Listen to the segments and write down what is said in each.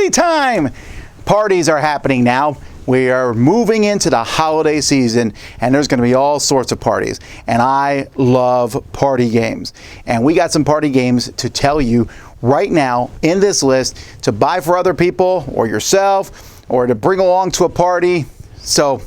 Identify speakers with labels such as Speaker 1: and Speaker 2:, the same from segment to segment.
Speaker 1: party time. Parties are happening now. We are moving into the holiday season, and there's going to be all sorts of parties. And I love party games. And we got some party games to tell you right now in this list to buy for other people or yourself or to bring along to a party. So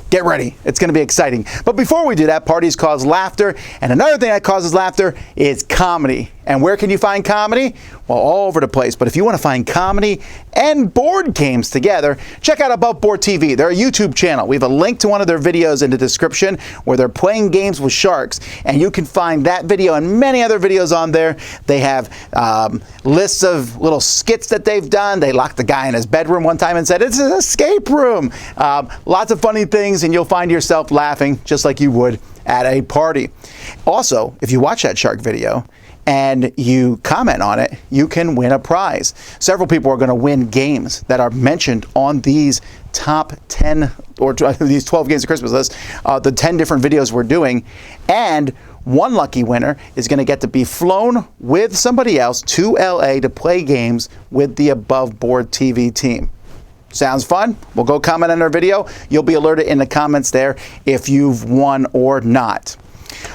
Speaker 1: get ready. It's going to be exciting. But before we do that, parties cause laughter. And another thing that causes laughter is comedy. And where can you find comedy? Well, all over the place. But if you want to find comedy and board games together, check out Above Board TV. They're a YouTube channel. We have a link to one of their videos in the description where they're playing games with sharks. And you can find that video and many other videos on there. They have lists of little skits that they've done. They locked the guy in his bedroom one time and said, "It's an escape room." Lots of funny things, and you'll find yourself laughing just like you would at a party. Also, if you watch that shark video and you comment on it, you can win a prize. Several people are going to win games that are mentioned on these top 10 or these 12 games of Christmas list, the 10 different videos we're doing. And one lucky winner is going to get to be flown with somebody else to LA to play games with the Above Board TV team. Sounds fun? Well, go comment on our video. You'll be alerted in the comments there if you've won or not.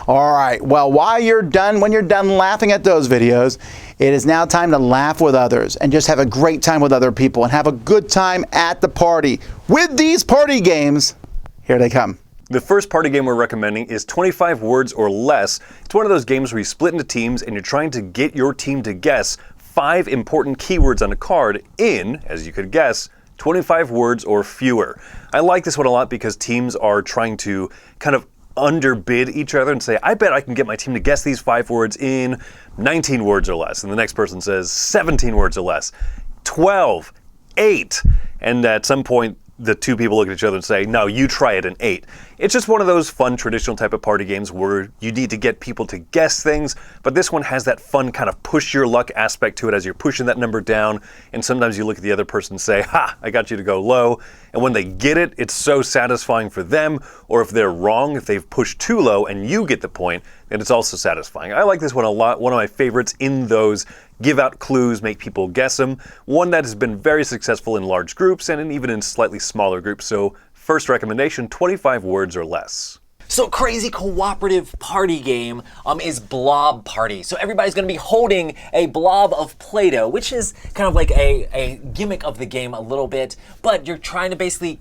Speaker 1: All right, well, when you're done laughing at those videos, it is now time to laugh with others and just have a great time with other people and have a good time at the party. With these party games, here they come.
Speaker 2: The first party game we're recommending is 25 words or less. It's one of those games where you split into teams and you're trying to get your team to guess 5 important keywords on a card in, as you could guess, 25 words or fewer. I like this one a lot because teams are trying to kind of underbid each other and say, I bet I can get my team to guess these 5 words in 19 words or less. And the next person says 17 words or less, 12, 8. And at some point, the two people look at each other and say, no, you try it in 8. It's just one of those fun traditional type of party games where you need to get people to guess things, but this one has that fun kind of push your luck aspect to it as you're pushing that number down, and sometimes you look at the other person and say, ha, I got you to go low, and when they get it, it's so satisfying for them, or if they're wrong, if they've pushed too low and you get the point, then it's also satisfying. I like this one a lot, one of my favorites in those give out clues, make people guess them, one that has been very successful in large groups and even in slightly smaller groups, so first recommendation, 25 words or less.
Speaker 3: So crazy cooperative party game is Blob Party. So everybody's going to be holding a blob of Play-Doh, which is kind of like a gimmick of the game a little bit, but you're trying to basically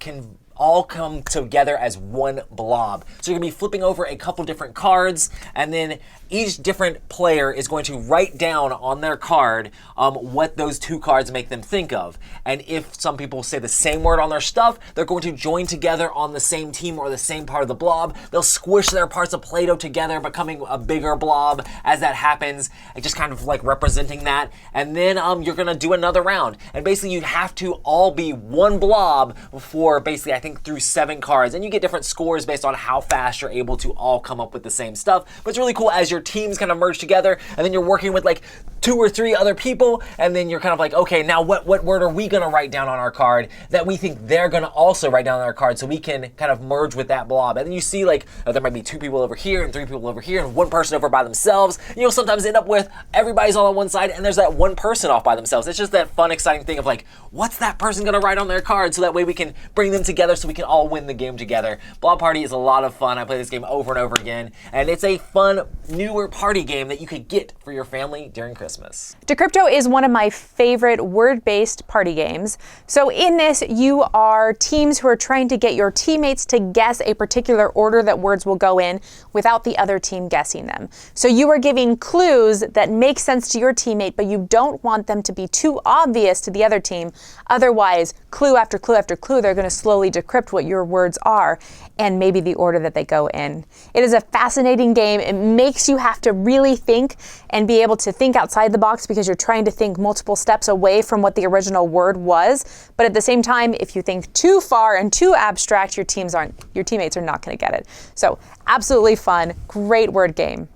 Speaker 3: all come together as one blob. So you're going to be flipping over a couple different cards, and then each different player is going to write down on their card what those 2 cards make them think of. And if some people say the same word on their stuff, they're going to join together on the same team or the same part of the blob. They'll squish their parts of Play-Doh together, becoming a bigger blob as that happens, and just kind of like representing that. And then you're going to do another round. And basically you have to all be one blob for basically, I think, through 7 cards. And you get different scores based on how fast you're able to all come up with the same stuff. But it's really cool as your teams kind of merge together, and then you're working with like 2 or 3 other people, and then you're kind of like, okay, now what word are we going to write down on our card that we think they're going to also write down on our card, so we can kind of merge with that blob. And then you see like there might be 2 people over here and 3 people over here and 1 person over by themselves. You'll sometimes end up with everybody's all on one side and there's that 1 person off by themselves. It's just that fun, exciting thing of like, what's that person going to write on their card, so that way we can bring them together so we can all win the game together. Blob Party is a lot of fun. I play this game over and over again, and it's a fun, newer party game that you could get for your family during Christmas.
Speaker 4: Decrypto is one of my favorite word-based party games. So in this, you are teams who are trying to get your teammates to guess a particular order that words will go in without the other team guessing them. So you are giving clues that make sense to your teammate, but you don't want them to be too obvious to the other team. Otherwise, clue after clue after clue, they're going to slowly decrypt what your words are and maybe the order that they go in. It is a fascinating game. It makes you have to really think and be able to think outside the box because you're trying to think multiple steps away from what the original word was. But at the same time, if you think too far and too abstract, your teammates are not going to get it. So absolutely fun, great word game.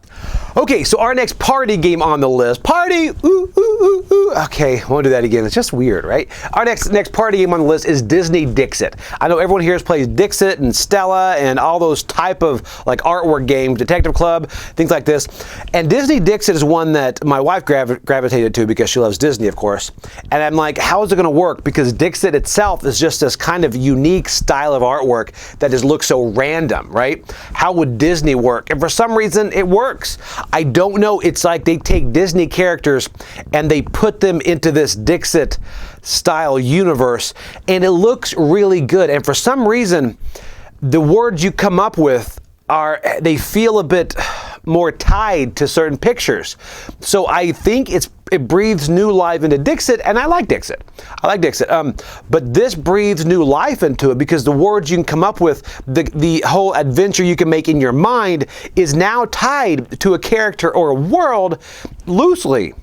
Speaker 5: Okay, so our next party game on the list. Party! Ooh, ooh, ooh, ooh. Okay, won't do that again. It's just weird, right? Our next party game on the list is Disney Dixit. I know everyone here plays Dixit and Stella and all those type of like artwork games, Detective Club, things like this. And Disney Dixit is one that my wife gravitated to because she loves Disney, of course. And I'm like, how is it going to work? Because Dixit itself is just this kind of unique style of artwork that just looks so random, right? How would Disney work? And for some reason, it works. I don't know. It's like they take Disney characters and they put them into this Dixit style universe, and it looks really good. And for some reason, the words you come up with they feel a bit more tied to certain pictures. So I think it breathes new life into Dixit, and I like Dixit. But this breathes new life into it because the words you can come up with, the whole adventure you can make in your mind is now tied to a character or a world loosely.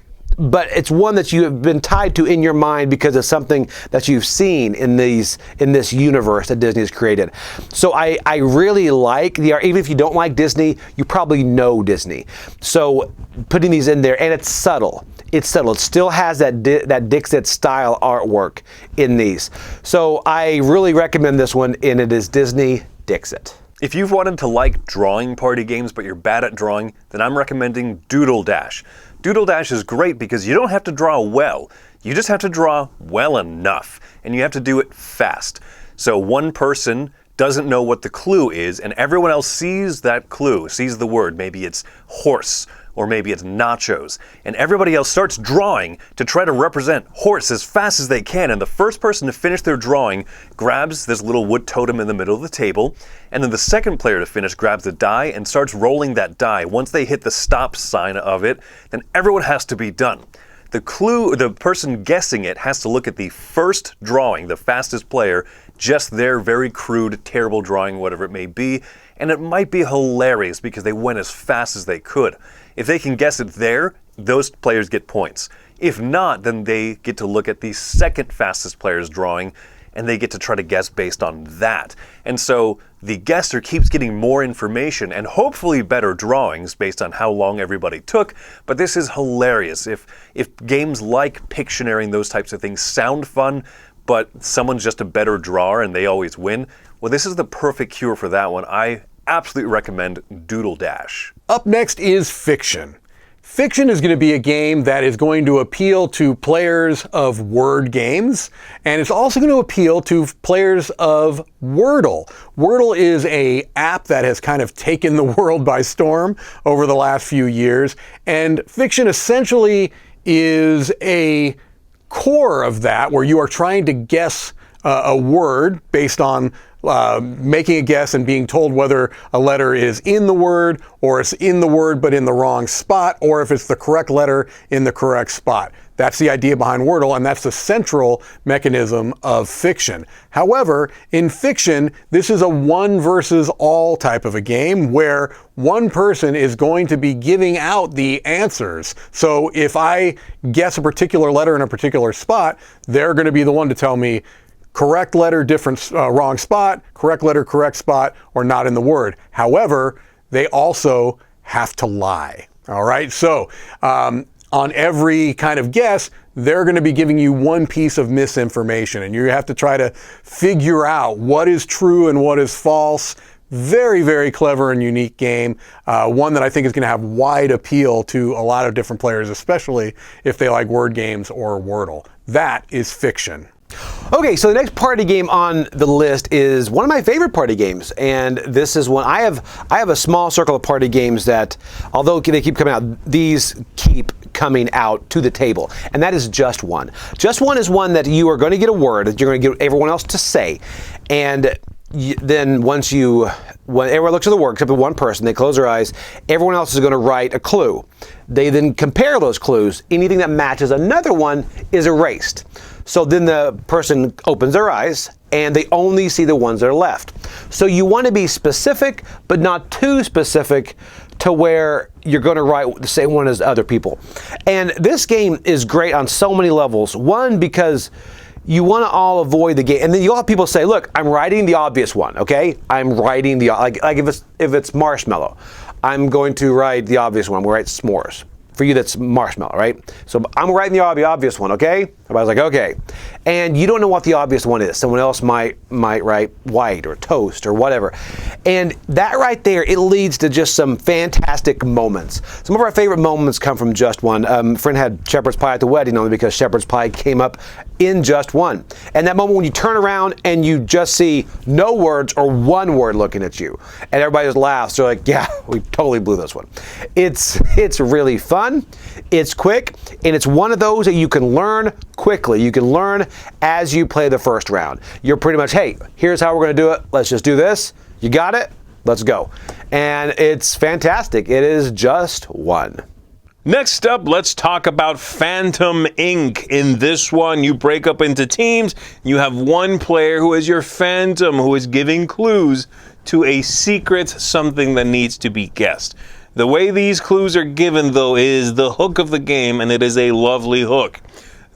Speaker 5: But it's one that you have been tied to in your mind because of something that you've seen in this universe that Disney has created. So I really like even if you don't like Disney, you probably know Disney. So putting these in there, and it's subtle. It's subtle. It still has that Dixit style artwork in these. So I really recommend this one, and it is Disney Dixit.
Speaker 2: If you've wanted to like drawing party games but you're bad at drawing, then I'm recommending Doodle Dash. Doodle Dash is great because you don't have to draw well. You just have to draw well enough, and you have to do it fast. So one person doesn't know what the clue is, and everyone else sees that clue, sees the word. Maybe it's horse, or maybe it's nachos. And everybody else starts drawing to try to represent horse as fast as they can. And the first person to finish their drawing grabs this little wood totem in the middle of the table. And then the second player to finish grabs a die and starts rolling that die. Once they hit the stop sign of it, then everyone has to be done. The person guessing it has to look at the first drawing, the fastest player, just their very crude, terrible drawing, whatever it may be, and it might be hilarious because they went as fast as they could. If they can guess it there, those players get points. If not, then they get to look at the second fastest player's drawing, and they get to try to guess based on that. And so the guesser keeps getting more information and hopefully better drawings based on how long everybody took, but this is hilarious. If games like Pictionary and those types of things sound fun, but someone's just a better drawer and they always win, well, this is the perfect cure for that one. I absolutely recommend Doodle Dash.
Speaker 6: Up next is Fiction. Fiction is going to be a game that is going to appeal to players of word games, and it's also going to appeal to players of Wordle. Wordle is an app that has kind of taken the world by storm over the last few years, and Fiction essentially is a core of that where you are trying to guess a word based on making a guess and being told whether a letter is in the word, or it's in the word but in the wrong spot, or if it's the correct letter in the correct spot. That's the idea behind Wordle, and that's the central mechanism of Fiction. However, in Fiction, this is a one versus all type of a game where one person is going to be giving out the answers. So if I guess a particular letter in a particular spot, they're going to be the one to tell me correct letter, wrong spot, correct letter, correct spot, or not in the word. However, they also have to lie. All right, so on every kind of guess, they're going to be giving you one piece of misinformation, and you have to try to figure out what is true and what is false. Very, very clever and unique game. One that I think is going to have wide appeal to a lot of different players, especially if they like word games or Wordle. That is Fiction.
Speaker 5: Okay, so the next party game on the list is one of my favorite party games, and this is one I have a small circle of party games that, although they keep coming out, these keep coming out to the table, and that is JustOne. JustOne is one that you are going to get a word that you're going to get everyone else to say, and then when everyone looks at the word except for one person, they close their eyes, everyone else is going to write a clue. They then compare those clues. Anything that matches another one is erased. So then the person opens their eyes and they only see the ones that are left. So you want to be specific, but not too specific to where you're going to write the same one as other people. And this game is great on so many levels. One, because you want to all avoid the game, and then you'll have people say, "Look, I'm writing the obvious one. Okay, I'm writing the like if it's marshmallow. I'm going to write the obvious one. We'll write s'mores. For you, that's marshmallow, right? So I'm writing the obvious one, okay? Everybody's like, okay. And you don't know what the obvious one is. Someone else might write white or toast or whatever. And that right there, it leads to just some fantastic moments. Some of our favorite moments come from JustOne. A friend had shepherd's pie at the wedding only because shepherd's pie came up in JustOne. And that moment when you turn around and you just see no words or one word looking at you. And everybody just laughs. They're like, yeah, we totally blew this one. It's really fun. It's quick, and it's one of those that you can learn quickly. You can learn as you play the first round. You're pretty much, hey, here's how we're going to do it. Let's just do this. You got it? Let's go. And it's fantastic. It is JustOne.
Speaker 7: Next up, let's talk about Phantom Inc. In this one, you break up into teams. You have one player who is your phantom, who is giving clues to a secret, something that needs to be guessed. The way these clues are given, though, is the hook of the game, and it is a lovely hook.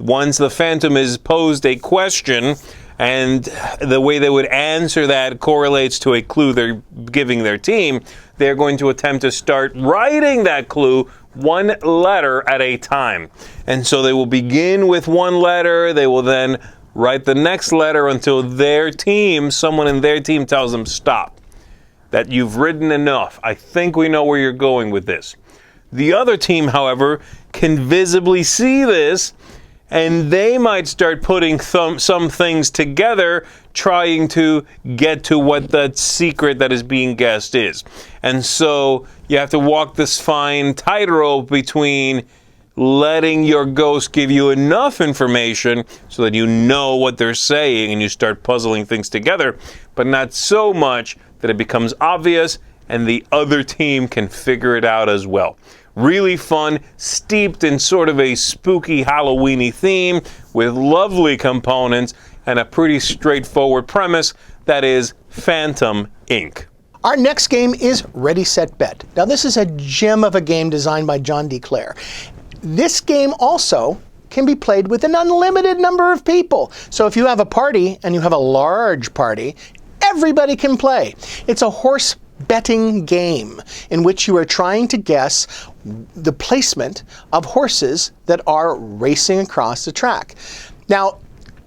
Speaker 7: Once the phantom is posed a question, and the way they would answer that correlates to a clue they're giving their team, they're going to attempt to start writing that clue one letter at a time. And so they will begin with one letter, they will then write the next letter until their team, someone in their team tells them stop. That you've written enough. I think we know where you're going with this. The other team, however, can visibly see this, and they might start putting some things together, trying to get to what that secret that is being guessed is. And so you have to walk this fine tightrope between letting your ghost give you enough information so that you know what they're saying and you start puzzling things together, but not so much that it becomes obvious and the other team can figure it out as well. Really fun, steeped in sort of a spooky Halloween-y theme with lovely components and a pretty straightforward premise that is Phantom Inc.
Speaker 8: Our next game is Ready, Set, Bet. Now this is a gem of a game designed by John D. Clare. This game also can be played with an unlimited number of people. So if you have a party and you have a large party, everybody can play. It's a horse betting game in which you are trying to guess the placement of horses that are racing across the track. Now,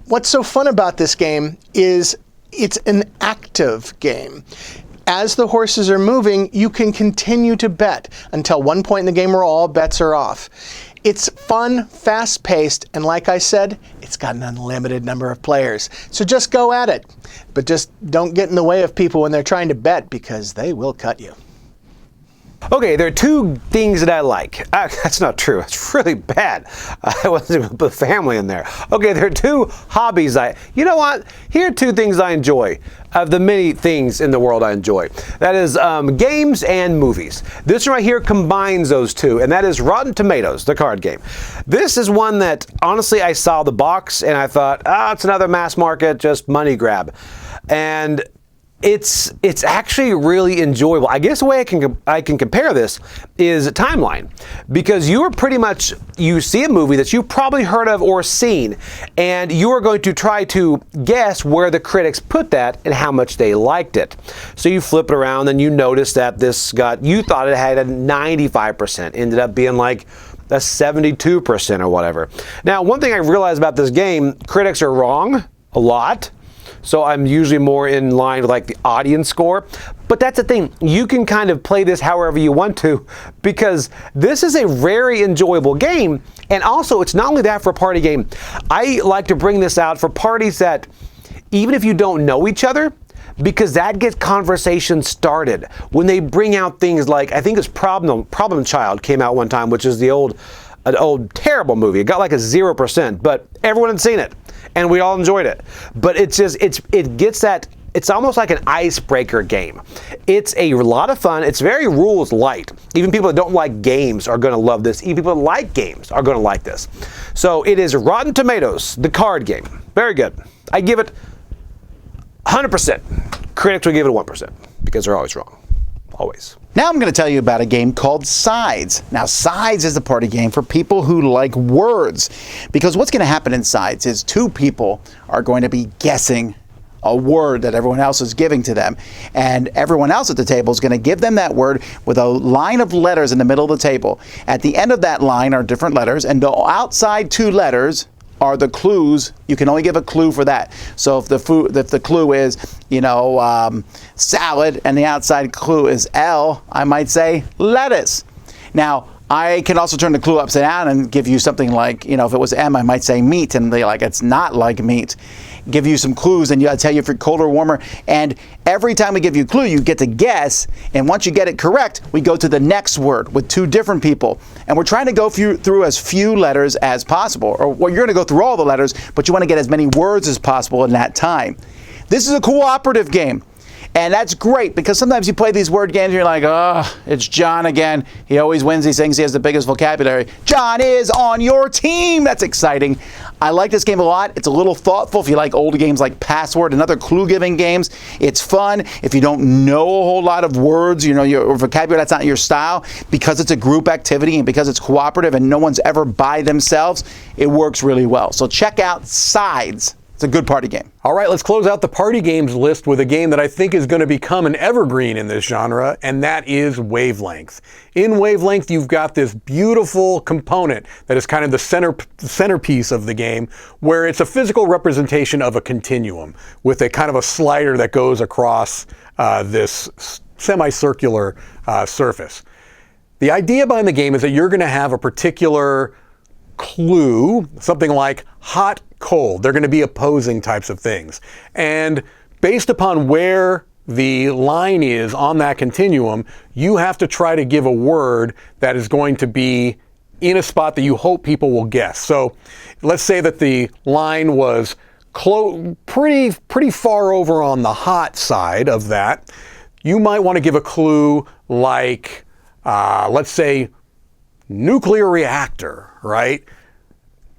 Speaker 8: what's so fun about this game is it's an active game. As the horses are moving, you can continue to bet until one point in the game where all bets are off. It's fun, fast-paced, and like I said, it's got an unlimited number of players. So just go at it. But just don't get in the way of people when they're trying to bet, because they will cut you.
Speaker 5: Okay, there are two things that I like. That's not true. It's really bad. I wasn't going to put family in there. Okay, there are two hobbies you know what? Here are two things I enjoy. Of the many things in the world I enjoy. That is games and movies. This right here combines those two, and that is Rotten Tomatoes, the card game. This is one that, honestly, I saw the box and I thought, it's another mass market, just money grab. And it's actually really enjoyable. I guess the way I can compare this is timeline, because you see a movie that you've probably heard of or seen, and you are going to try to guess where the critics put that and how much they liked it. So you flip it around and you notice that you thought it had a 95%, ended up being like a 72% or whatever. Now, one thing I realized about this game, critics are wrong a lot. So I'm usually more in line with like the audience score. But that's the thing. You can kind of play this however you want to, because this is a very enjoyable game. And also, it's not only that for a party game. I like to bring this out for parties that, even if you don't know each other, because that gets conversation started. When they bring out things like, I think it's Problem Child came out one time, which is an old terrible movie. It got like a 0%, but everyone had seen it. And we all enjoyed it. But it gets that, it's almost like an icebreaker game. It's a lot of fun. It's very rules light. Even people that don't like games are going to love this. Even people that like games are going to like this. So it is Rotten Tomatoes, the card game. Very good. I give it 100%. Critics will give it a 1% because they're always wrong. Always.
Speaker 1: Now I'm going to tell you about a game called Sides. Now, Sides is a party game for people who like words, because what's going to happen in Sides is two people are going to be guessing a word that everyone else is giving to them. And everyone else at the table is going to give them that word with a line of letters in the middle of the table. At the end of that line are different letters, and the outside 2 letters are the clues. You can only give a clue for that. So if the clue is, salad, and the outside clue is L, I might say lettuce. Now, I can also turn the clue upside down and give you something like, if it was M, I might say meat, and it's not like meat. Give you some clues, and I'll tell you if you're cold or warmer. And every time we give you a clue, you get to guess. And once you get it correct, we go to the next word with 2 different people. And we're trying to go through as few letters as possible. Or well, you're going to go through all the letters, but you want to get as many words as possible in that time. This is a cooperative game. And that's great because sometimes you play these word games and you're like, oh, it's John again. He always wins. He thinks he has the biggest vocabulary. John is on your team. That's exciting. I like this game a lot. It's a little thoughtful if you like old games like Password and other clue-giving games. It's fun. If you don't know a whole lot of words, your vocabulary, that's not your style, because it's a group activity and because it's cooperative and no one's ever by themselves, it works really well. So check out Sides. It's a good party game.
Speaker 6: All right, let's close out the party games list with a game that I think is going to become an evergreen in this genre, and that is Wavelength. In Wavelength, you've got this beautiful component that is kind of the centerpiece of the game, where it's a physical representation of a continuum with a kind of a slider that goes across this semicircular surface. The idea behind the game is that you're going to have a particular clue, something like hot, cold. They're going to be opposing types of things. And based upon where the line is on that continuum, you have to try to give a word that is going to be in a spot that you hope people will guess. So let's say that the line was pretty far over on the hot side of that. You might want to give a clue like, let's say, nuclear reactor, right?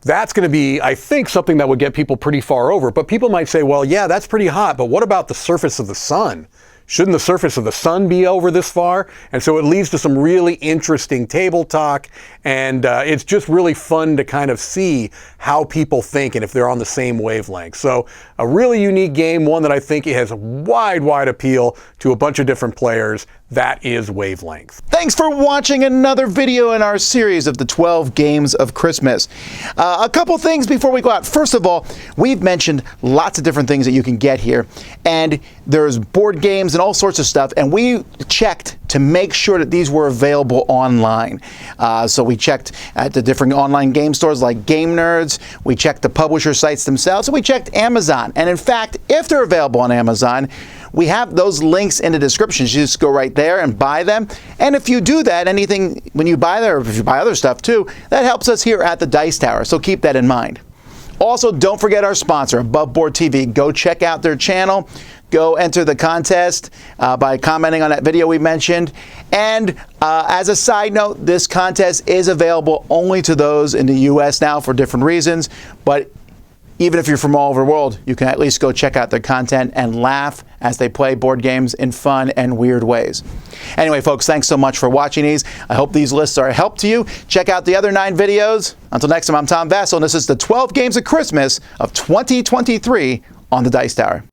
Speaker 6: That's going to be, I think, something that would get people pretty far over. But people might say, well, yeah, that's pretty hot, but what about the surface of the sun? Shouldn't the surface of the sun be over this far? And so it leads to some really interesting table talk, and it's just really fun to kind of see how people think and if they're on the same wavelength. So a really unique game, one that I think has a wide appeal to a bunch of different players. That is Wavelength.
Speaker 1: Thanks for watching another video in our series of the 12 Games of Christmas. A couple things before we go out. First of all, we've mentioned lots of different things that you can get here, and there's board games and all sorts of stuff, and we checked to make sure that these were available online. So we checked at the different online game stores like Game Nerds, we checked the publisher sites themselves, and we checked Amazon. And in fact, if they're available on Amazon, we have those links in the description. You just go right there and buy them. And if you do that, anything, when you buy there, or if you buy other stuff too, that helps us here at the Dice Tower. So keep that in mind. Also, don't forget our sponsor, Above Board TV. Go check out their channel. Go enter the contest by commenting on that video we mentioned. And as a side note, this contest is available only to those in the US now for different reasons. But even if you're from all over the world, you can at least go check out their content and laugh as they play board games in fun and weird ways. Anyway, folks, thanks so much for watching these. I hope these lists are a help to you. Check out the other 9 videos. Until next time, I'm Tom Vassell, and this is the 12 Games of Christmas of 2023 on the Dice Tower.